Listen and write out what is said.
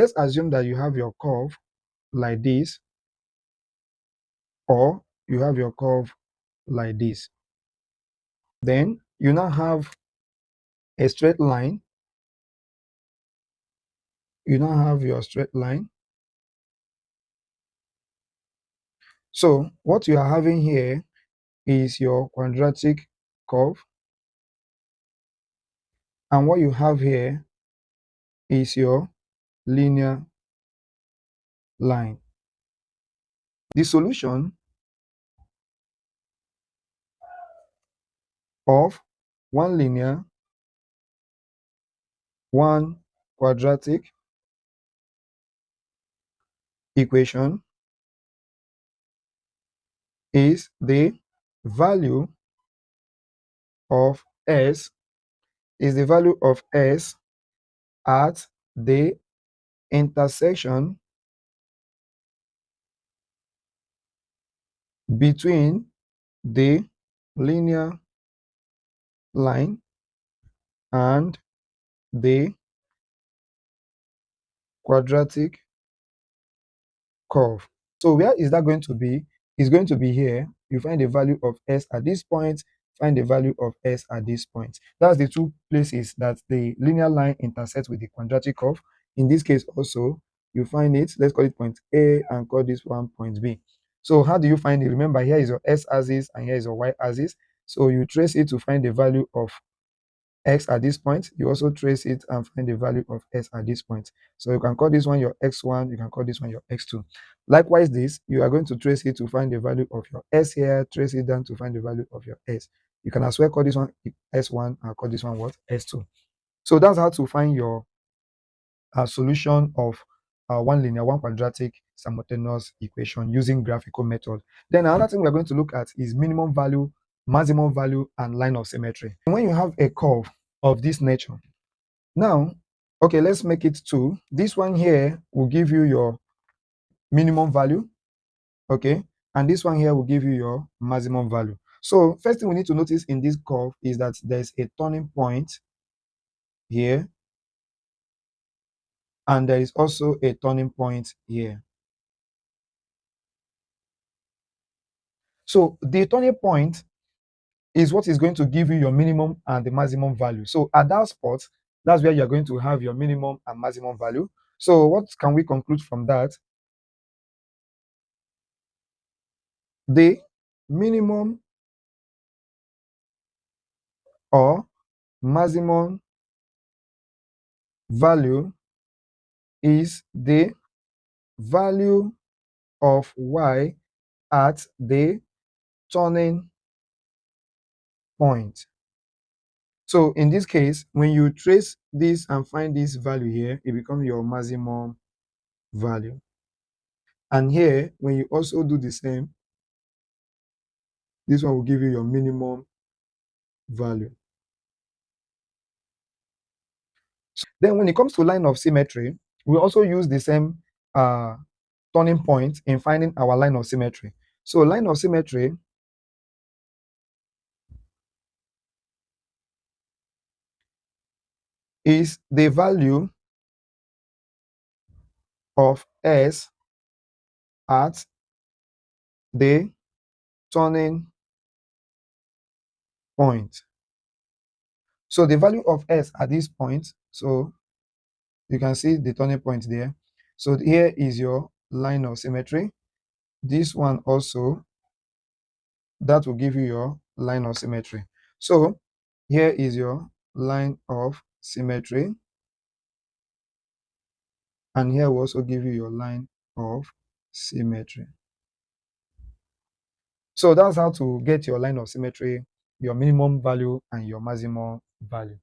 let's assume that you have your curve like this, or you have your curve like this. Then you now have a straight line. You now have your straight line. So what you are having here is your quadratic curve, and what you have here is your linear line. The solution of one linear, one quadratic equation is the value of s at the intersection between the linear line and the quadratic curve. So where is that going to be? It's going to be here. You find the value of s at this point, find the value of s at this point. That's the two places that the linear line intersects with the quadratic curve. In this case also, you find it, let's call it point A and call this one point B. So how do you find it? Remember, here is your s axis and here is your y axis. So you trace it to find the value of x at this point. You also trace it and find the value of s at this point. So you can call this one your x1, you can call this one your x2. Likewise, this, you are going to trace it to find the value of your s here, trace it down to find the value of your s. You can as well call this one s1 and call this one what? S2. So that's how to find your solution of one linear, one quadratic simultaneous equation using graphical method. Then another thing we're going to look at is minimum value, maximum value, and line of symmetry. When you have a curve of this nature, now, okay, let's make it 2. This one here will give you your minimum value, okay, and this one here will give you your maximum value. So first thing we need to notice in this curve is that there's a turning point here, and there is also a turning point here. So the turning point is what is going to give you your minimum and the maximum value. So at that spot, that's where you're going to have your minimum and maximum value. So what can we conclude from that? The minimum or maximum value is the value of y at the turning point. So in this case, when you trace this and find this value here, it becomes your maximum value. And here, when you also do the same, this one will give you your minimum value. Then when it comes to line of symmetry, we also use the same turning point in finding our line of symmetry. So line of symmetry is the value of s at the turning point. So the value of s at this point, so you can see the turning point there. So here is your line of symmetry. This one also, that will give you your line of symmetry. So here is your line of symmetry, and here will also give you your line of symmetry. So that's how to get your line of symmetry, your minimum value, and your maximum value.